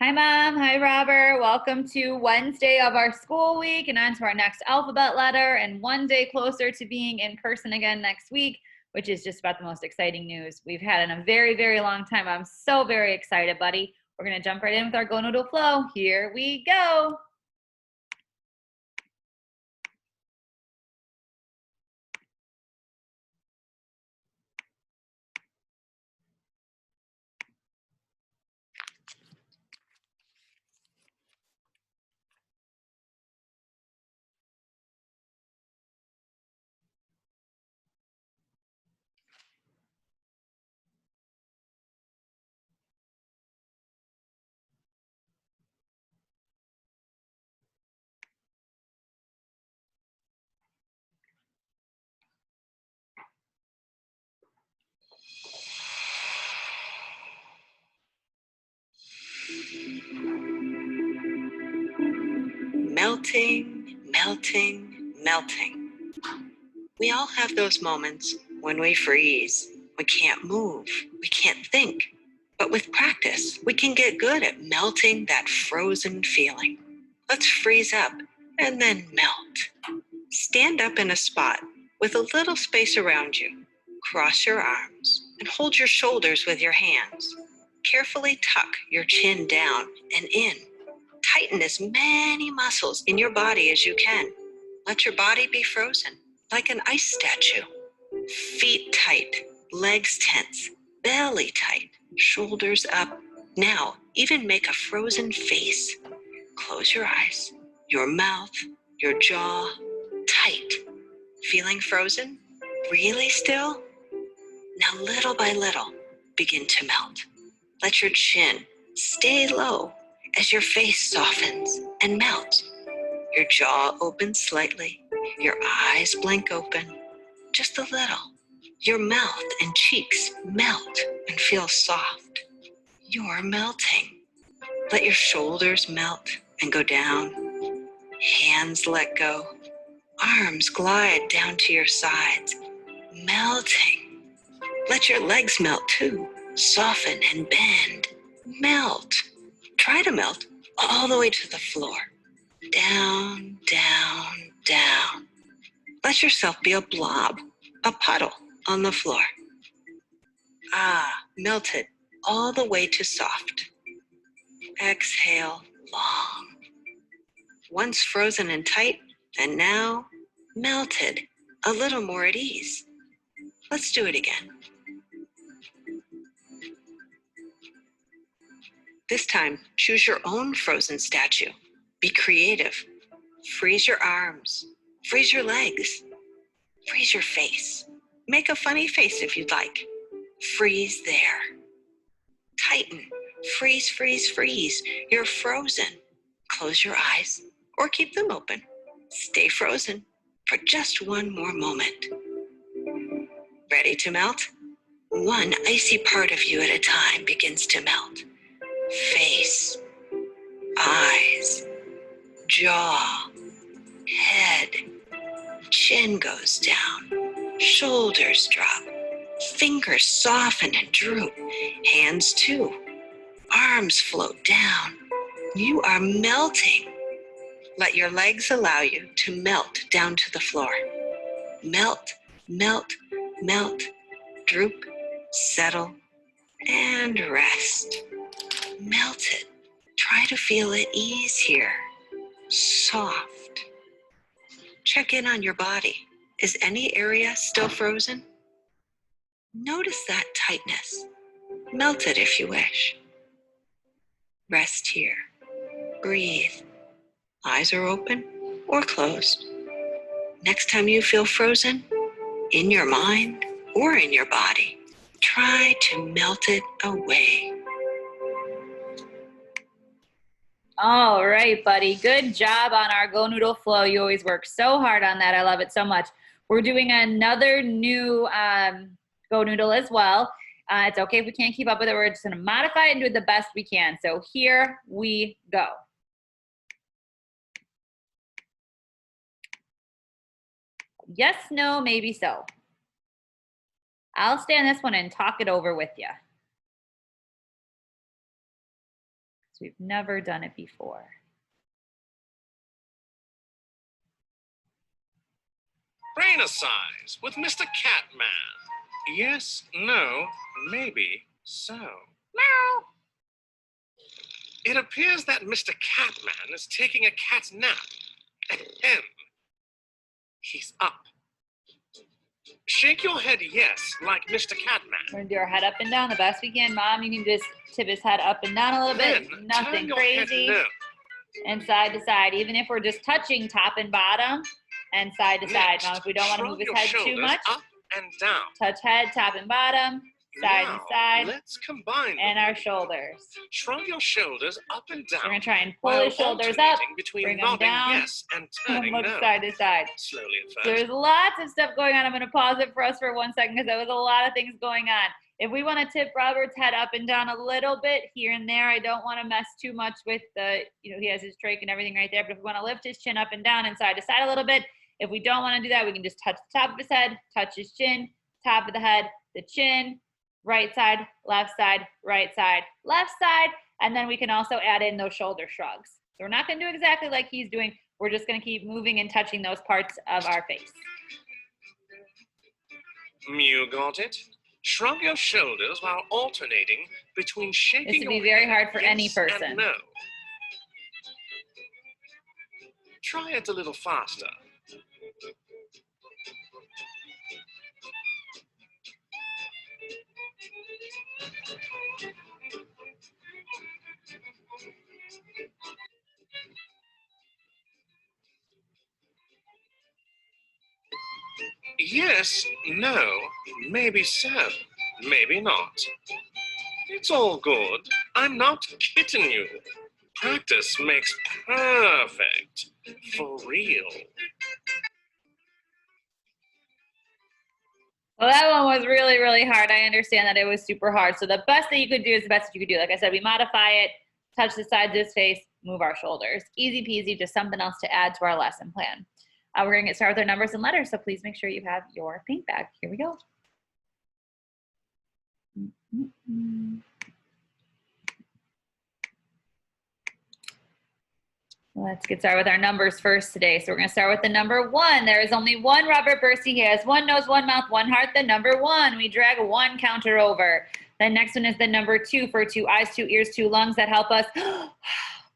Hi, Mom. Hi, Robert. Welcome to Wednesday of our school week and on to our next alphabet letter and one day closer to being in person again next week, which is just about the most exciting news we've had in a very, very long time. I'm so very excited, buddy. We're going to jump right in with our Go Noodle Flow. Here we go. Melting, melting, melting. We all have those moments when we freeze. We can't move. We can't think. But with practice, we can get good at melting that frozen feeling. Let's freeze up and then melt. Stand up in a spot with a little space around you. Cross your arms and hold your shoulders with your hands. Carefully tuck your chin down and in. Tighten as many muscles in your body as you can. Let your body be frozen, like an ice statue. Feet tight, legs tense, belly tight, shoulders up. Now, even make a frozen face. Close your eyes, your mouth, your jaw, tight. Feeling frozen? Really still? Now, little by little, begin to melt. Let your chin stay low as your face softens and melts. Your jaw opens slightly, your eyes blink open, just a little. Your mouth and cheeks melt and feel soft. You're melting. Let your shoulders melt and go down. Hands let go. Arms glide down to your sides, melting. Let your legs melt too. Soften and bend. Melt. Try to melt all the way to the floor. Down, down, down. Let yourself be a blob, a puddle on the floor. Melted all the way to soft. Exhale long. Once frozen and tight, and now melted, a little more at ease. Let's do it again. This time, choose your own frozen statue. Be creative. Freeze your arms. Freeze your legs. Freeze your face. Make a funny face if you'd like. Freeze there. Tighten. Freeze, freeze, freeze. You're frozen. Close your eyes or keep them open. Stay frozen for just one more moment. Ready to melt? One icy part of you at a time begins to melt. Face, eyes, jaw, head, chin goes down, shoulders drop, fingers soften and droop, hands too, arms float down. You are melting. Let your legs allow you to melt down to the floor. Melt, melt, melt, droop, settle, and rest. Melted. Try to feel at ease here. Soft. Check in on your body. Is any area still frozen? Notice that tightness. Melt it if you wish. Rest here. Breathe. Eyes are open or closed. Next time you feel frozen, in your mind or in your body, try to melt it away. All right, buddy. Good job on our Go Noodle Flow. You always work so hard on that. I love it so much. We're doing another new Go Noodle as well. It's okay if we can't keep up with it. We're just going to modify it and do it the best we can. So here we go. Yes, no, maybe so. I'll stay on this one and talk it over with you. We've never done it before. Brain size with Mr. Catman. Yes, no, maybe so. Meow. It appears that Mr. Catman is taking a cat nap. Ahem. He's up. Shake your head yes, like Mr. Catman. We're gonna do our head up and down the best we can. Mom, you can just tip his head up and down a little bit. Then Nothing turn your crazy. head no. And side to side, even if we're just touching top and bottom and side to side. Next, Now, if we don't want to shrug move his your head too shoulders much, up and down. touch head, top and bottom, side Now, and side, let's combine and them. our shoulders. Shrug your shoulders up and down. We're gonna try and pull while his shoulders up, alternating between bring them nodding down, yes and turning look no. side to side. Slowly at first. There's lots of stuff going on. I'm gonna pause it for us for 1 second because there was a lot of things going on. If we want to tip Robert's head up and down a little bit here and there, I don't want to mess too much with the, he has his trach and everything right there. But if we want to lift his chin up and down and side to side a little bit, if we don't want to do that, we can just touch the top of his head, touch his chin, top of the head, the chin, right side, left side, right side, left side. And then we can also add in those shoulder shrugs. So we're not going to do exactly like he's doing. We're just going to keep moving and touching those parts of our face. You got it? Shrug your shoulders while alternating between shaking This would be your very head hard for any yes person. and no. Try it a little faster. Yes, no, maybe so, maybe not. It's all good. I'm not kidding you. Practice makes perfect. For real. Well, that one was really, really hard. I understand that it was super hard. So the best that you could do is the best that you could do. Like I said, we modify it, touch the sides of his face, move our shoulders. Easy peasy, just something else to add to our lesson plan. We're going to get started with our numbers and letters, so please make sure you have your paint bag. Here we go. Let's get started with our numbers first today. So we're going to start with the number 1. There is only one Robert Bursey. He has one nose, one mouth, one heart. The number 1. We drag 1 counter over. The next one is the number 2 for 2 eyes, 2 ears, 2 lungs that help us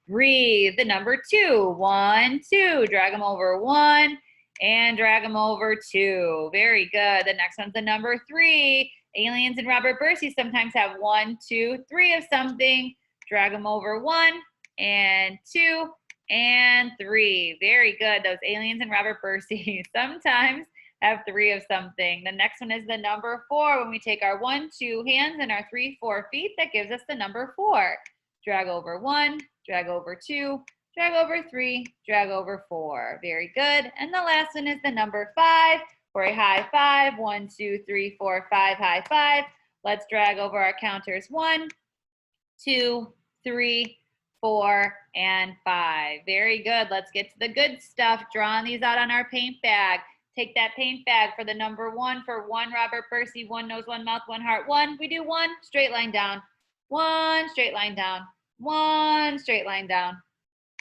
breathe. The number 2. 1, 2. Drag them over 1 and drag them over 2. Very good. The next one's the number 3. Aliens and Robert Bursey sometimes have 1, 2, 3 of something. Drag them over 1 and 2. And 3. Very good. Those aliens and Robert Bursey sometimes have 3 of something. The next one is the number 4. When we take our 1, 2 hands and our 3, 4 feet, that gives us the number 4. Drag over 1, drag over 2, drag over 3, drag over 4. Very good. And the last one is the number 5 for a high 5. 1, 2, 3, 4, 5, high 5. Let's drag over our counters. 1, 2, 3, 4, and 5. Very good. Let's get to the good stuff. Drawing these out on our paint bag. Take that paint bag for the number 1 for 1 Robert Bursey, 1 nose, 1 mouth, 1 heart. 1. We do 1 straight line down. 1 straight line down. 1 straight line down.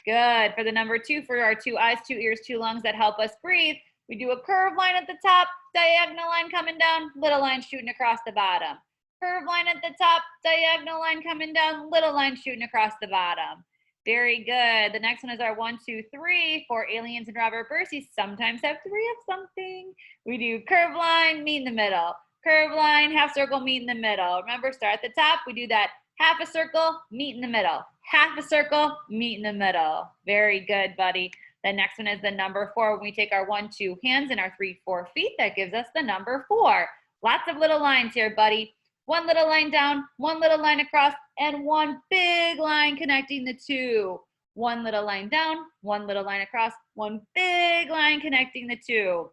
Good. For the number 2 for our 2 eyes, 2 ears, 2 lungs that help us breathe, we do a curved line at the top, diagonal line coming down, little line shooting across the bottom. Curved line at the top, diagonal line coming down, little line shooting across the bottom. Very good. The next one is our 1, 2, 3 for aliens and Robert Bursey. Sometimes have 3 of something. We do curved line, meet in the middle. Curved line, half circle, meet in the middle. Remember, start at the top. We do that half a circle, meet in the middle. Half a circle, meet in the middle. Very good, buddy. The next one is the number 4. When we take our 1, 2 hands and our 3, 4 feet, that gives us the number 4. Lots of little lines here, buddy. 1 little line down, 1 little line across, and 1 big line connecting the 2. 1 little line down, 1 little line across, 1 big line connecting the 2.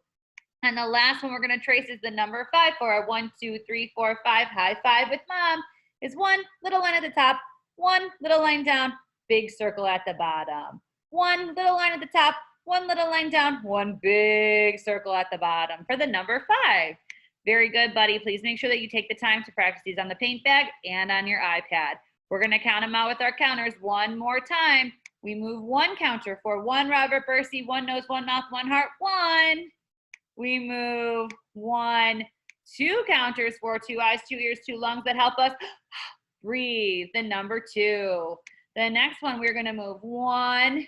And the last one we're going to trace is the number 5 for our 1, 2, 3, 4, 5 high 5 with mom. Is 1 little line at the top, 1 little line down, big circle at the bottom. 1 little line at the top, 1 little line down, 1 big circle at the bottom for the number 5. Very good, buddy. Please make sure that you take the time to practice these on the paint bag and on your iPad. We're going to count them out with our counters one more time. We move one counter for 1 Robert Bercy, 1 nose, 1 mouth, 1 heart, 1. We move 1, 2 counters for 2 eyes, 2 ears, 2 lungs that help us breathe, the number 2. The next one, we're going to move 1,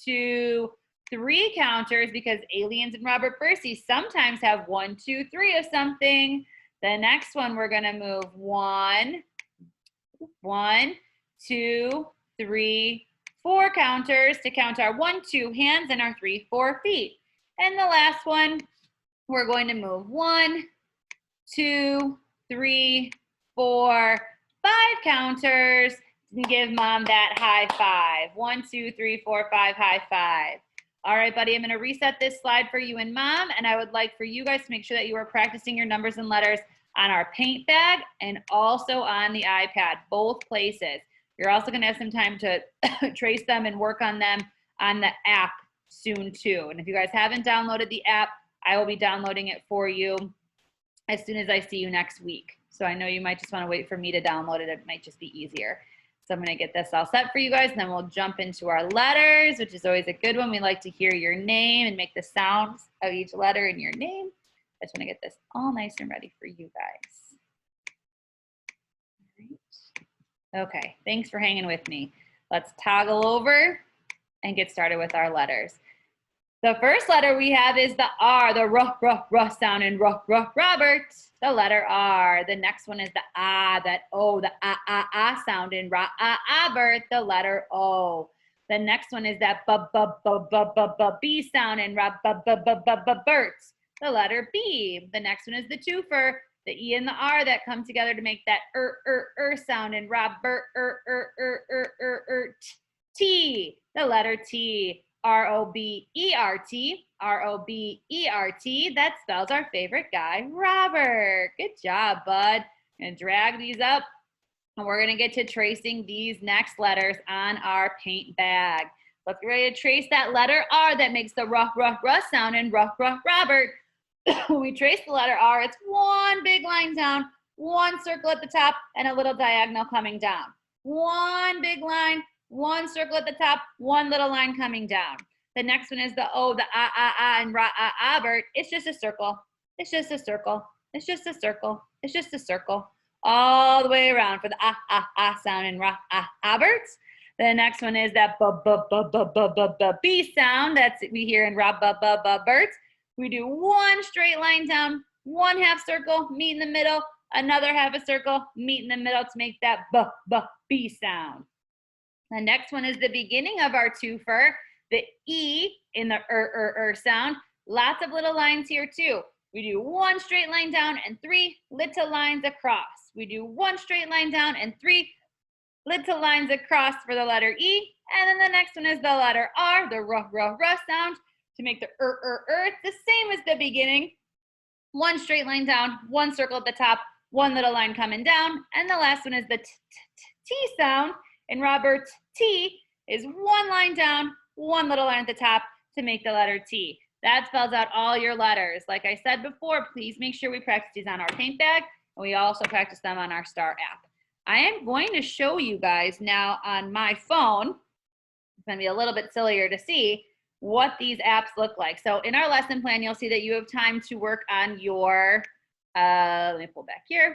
2, 3 counters because aliens and Robert Bercy sometimes have 1, 2, 3 of something. The next one, we're going to move 1, 2, 3, 4 counters to count our 1, 2 hands and our 3, 4 feet. And the last one, we're going to move 1, 2, 3, 4, 5 counters and give mom that high five. 1, 2, 3, 4, 5, high five. All right, buddy, I'm going to reset this slide for you and mom, and I would like for you guys to make sure that you are practicing your numbers and letters on our paint bag and also on the iPad, both places. You're also going to have some time to trace them and work on them on the app soon too. And if you guys haven't downloaded the app, I will be downloading it for you as soon as I see you next week. So I know you might just want to wait for me to download it. It might just be easier. So I'm going to get this all set for you guys, and then we'll jump into our letters, which is always a good one. We like to hear your name and make the sounds of each letter in your name. I just want to get this all nice and ready for you guys. All right. Okay, thanks for hanging with me. Let's toggle over and get started with our letters. The first letter we have is the R, the ruh sound in Robert, the letter R. The next one is the that O, the sound in Robert, the letter O. The next one is that B sound in Bert, the letter B. The next one is the twofer, the E and the R that come together to make that sound in Robert, T, the letter T. R-O-B-E-R-T, R-O-B-E-R-T. That spells our favorite guy, Robert. Good job, bud. I'm going to drag these up, and we're going to get to tracing these next letters on our paint bag. Let's get ready to trace that letter R that makes the ruh sound in Robert. When we trace the letter R, it's one big line down, one circle at the top, and a little diagonal coming down. One big line, one circle at the top, one little line coming down. The next one is the O, the and Robert. It's just a circle. It's just a circle. It's just a circle. It's just a circle. All the way around for the sound in Robert. The next one is that B sound that's we hear in Robert. We do one straight line down, one half circle, meet in the middle, another half a circle, meet in the middle to make that B sound. The next one is the beginning of our twofer, the E in the sound. Lots of little lines here too. We do one straight line down and 3 little lines across. We do one straight line down and 3 little lines across for the letter E. And then the next one is the letter R, the ruh sound. To make the it's the same as the beginning. One straight line down, one circle at the top, one little line coming down. And the last one is the T sound. In Robert, T is one line down, one little line at the top to make the letter T. That spells out all your letters. Like I said before, please make sure we practice these on our paint bag, and we also practice them on our Star app. I am going to show you guys now on my phone. It's going to be a little bit sillier to see what these apps look like. So in our lesson plan, you'll see that you have time to work on your, let me pull back here.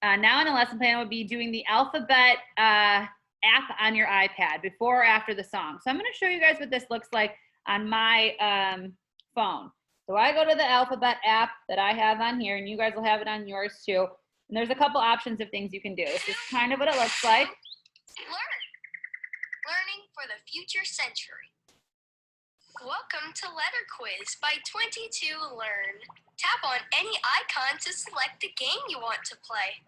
Now in the lesson plan, we'll be doing the alphabet app on your iPad before or after the song. So I'm going to show you guys what this looks like on my phone. So I go to the alphabet app that I have on here, and you guys will have it on yours too. And there's a couple options of things you can do. This is kind of what it looks like. Learning for the future century. Welcome to Letter Quiz by 22Learn. Tap on any icon to select the game you want to play.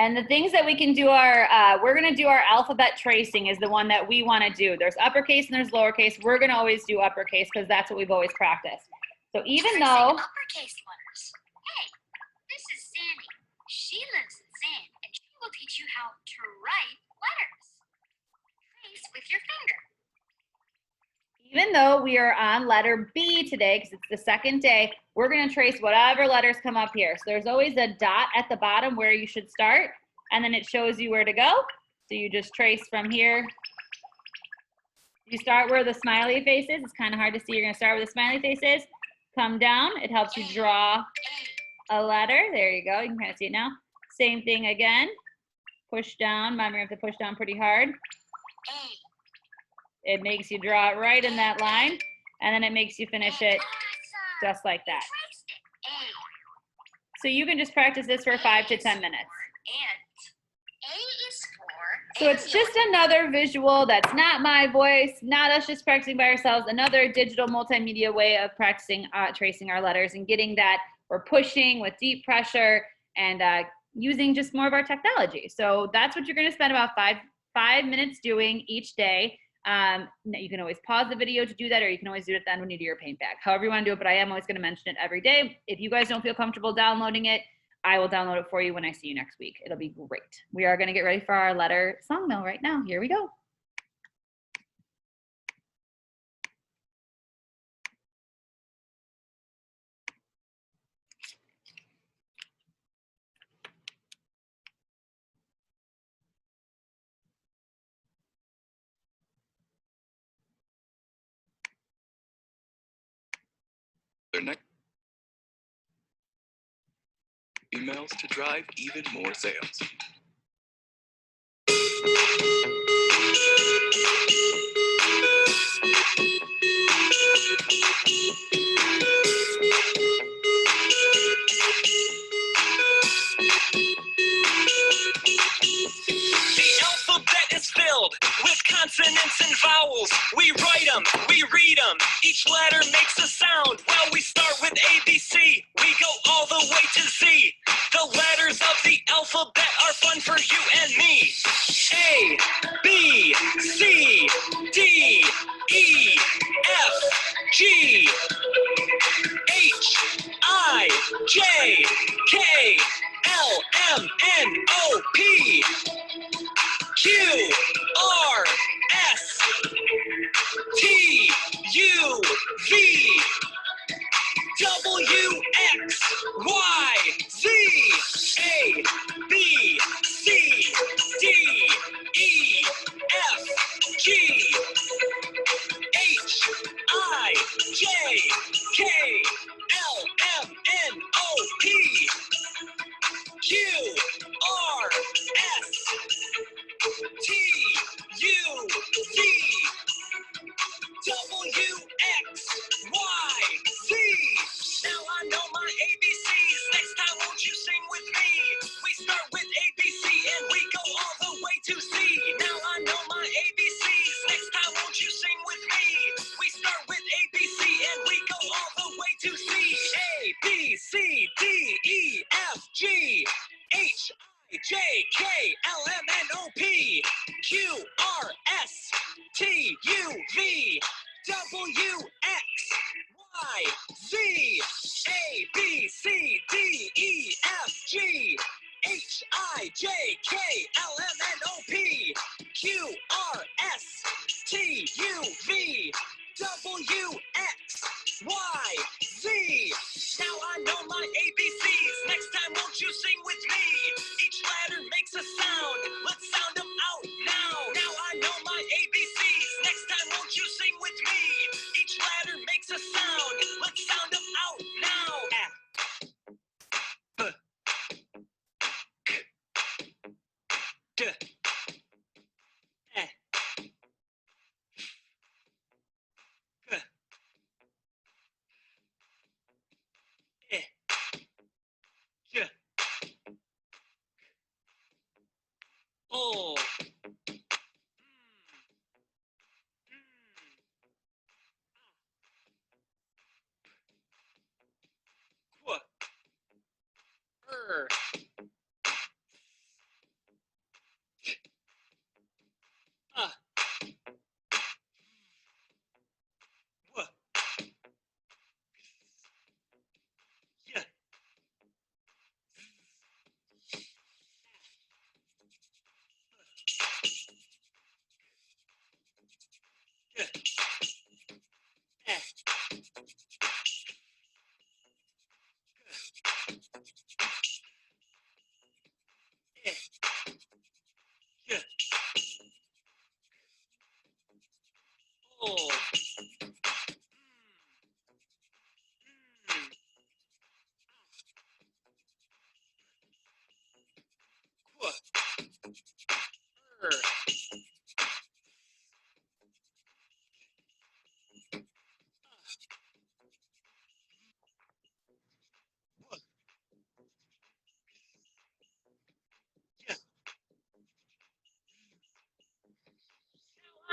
And the things that we can do are, we're going to do our alphabet tracing is the one that we want to do. There's uppercase and there's lowercase. We're going to always do uppercase because that's what we've always practiced. So even though uppercase letters. Hey, this is Sandy. She lives in sand, and she will teach you how to write letters. Trace with your finger. even though we are on letter B today, because it's the second day, we're going to trace whatever letters come up here. So there's always a dot at the bottom where you should start. and then it shows you where to go. So you just trace from here. You start where the smiley face is. It's kind of hard to see. You're going to start where the smiley face is. Come down. It helps you draw a letter. There you go. You can kind of see it now. Same thing again. Push down. Remember, you have to push down pretty hard. It makes you draw it right in that line, and then it makes you finish it just like that. So you can just practice this for 5 to 10 minutes. So it's just another visual that's not my voice, not us just practicing by ourselves, another digital multimedia way of practicing tracing our letters and getting that we're pushing with deep pressure and using just more of our technology. So that's what you're going to spend about five minutes doing each day. You can always pause the video to do that, or you can always do it then when you do your paint bag. However you want to do it, but I am always going to mention it every day. If you guys don't feel comfortable downloading it, I will download it for you when I see you next week. It'll be great. We are going to get ready for our letter song mill right now. Here we go. Emails to drive even more sales. With consonants and vowels, we write them, we read them. Each letter makes a sound. Well, we start with ABC, we go all the way to Z. The letters of the alphabet are fun for you and me. A, B, C, D, E, F, G, H, I, J, K, L, M, N, O, P, Q, R, S, T, U, V, W, X, Y, Z, A, B, C, D, E, F, G, H, I, J, K, L, M, N, O, P, Q, R, S, T,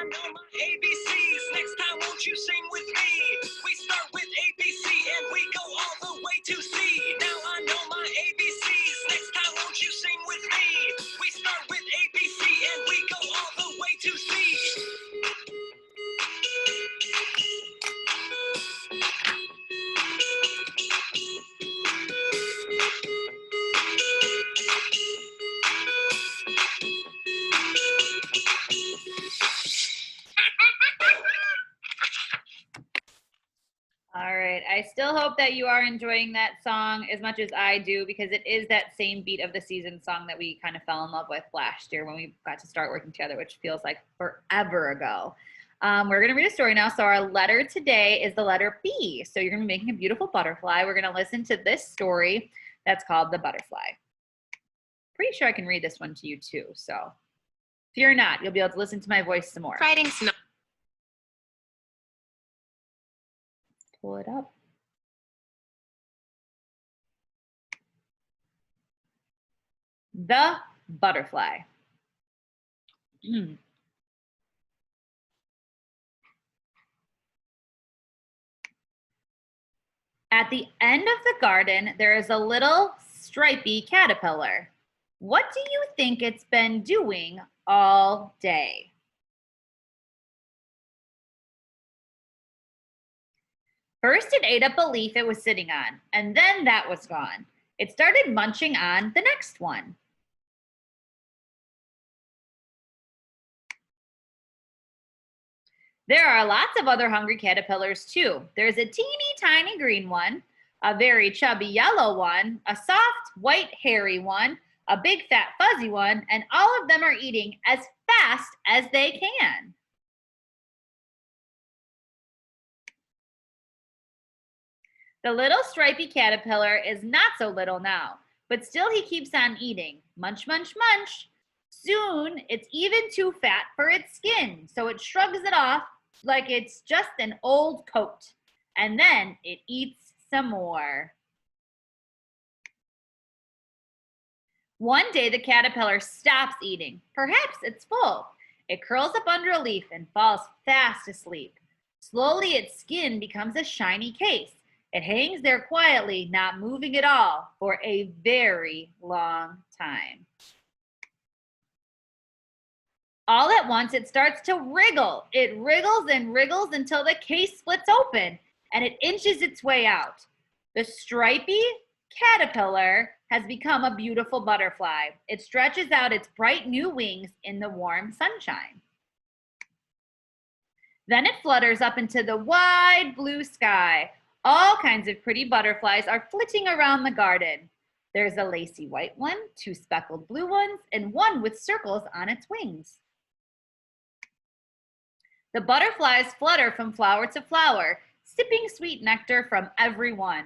I know my ABCs. Next time, won't you sing with me? We start with ABC and we go all the way to C. Now I know my ABCs. Next time, won't you sing with me? We start with ABC and we go all the way to C. All right. I still hope that you are enjoying that song as much as I do, because it is that same beat of the season song that we kind of fell in love with last year when we got to start working together, which feels like forever ago. We're going to read a story now. So our letter today is the letter B. So you're going to be making a beautiful butterfly. We're going to listen to this story that's called The Butterfly. Pretty sure I can read this one to you too. So fear not, you'll be able to listen to my voice some more. Writing snow. Pull it up. The Butterfly. At the end of the garden, there is a little stripy caterpillar. What do you think it's been doing all day? First, it ate up a leaf it was sitting on, and then that was gone. It started munching on the next one. There are lots of other hungry caterpillars too. There's a teeny tiny green one, a very chubby yellow one, a soft white hairy one, a big fat fuzzy one, and all of them are eating as fast as they can. The little stripy caterpillar is not so little now, but still he keeps on eating. Munch, munch, munch. Soon it's even too fat for its skin, so it shrugs it off like it's just an old coat. And then it eats some more. One day the caterpillar stops eating. Perhaps it's full. It curls up under a leaf and falls fast asleep. Slowly its skin becomes a shiny case. It hangs there quietly, not moving at all, for a very long time. All at once, it starts to wriggle. It wriggles and wriggles until the case splits open, and it inches its way out. The stripy caterpillar has become a beautiful butterfly. It stretches out its bright new wings in the warm sunshine. Then it flutters up into the wide blue sky. All kinds of pretty butterflies are flitting around the garden. There's a lacy white one, 2 speckled blue ones, and one with circles on its wings. The butterflies flutter from flower to flower, sipping sweet nectar from every one.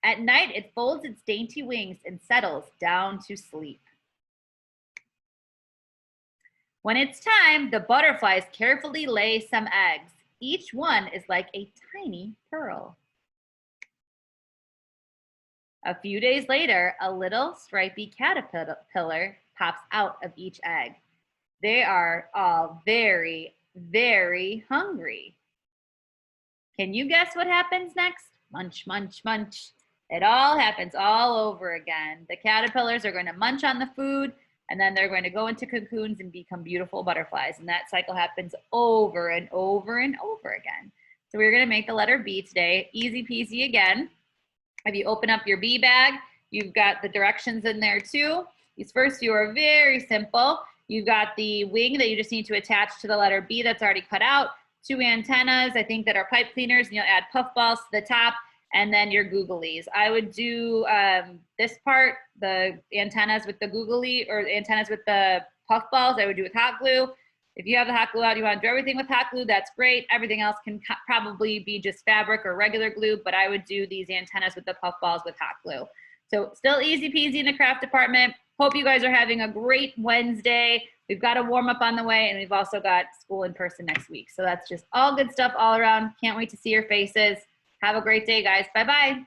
At night, it folds its dainty wings and settles down to sleep. When it's time, the butterflies carefully lay some eggs. Each one is like a tiny pearl. A few days later, a little stripy caterpillar pops out of each egg. They are all very, very hungry. Can you guess what happens next? Munch, munch, munch. It all happens all over again. The caterpillars are going to munch on the food, and then they're going to go into cocoons and become beautiful butterflies. And that cycle happens over and over and over again. So we're going to make the letter B today. Easy peasy again. If you open up your B bag, you've got the directions in there too. These first few are very simple. You've got the wing that you just need to attach to the letter B that's already cut out. 2 antennas, I think, that are pipe cleaners, and you'll add puffballs to the top, and then your googlies. I would do this part, the antennas with the googly, or antennas with the puffballs, I would do with hot glue. If you have the hot glue out, you want to do everything with hot glue, that's great. Everything else can probably be just fabric or regular glue, but I would do these antennas with the puffballs with hot glue. So still easy peasy in the craft department. Hope you guys are having a great Wednesday. We've got a warm up on the way, and we've also got school in person next week. So that's just all good stuff all around. Can't wait to see your faces. Have a great day, guys. Bye-bye.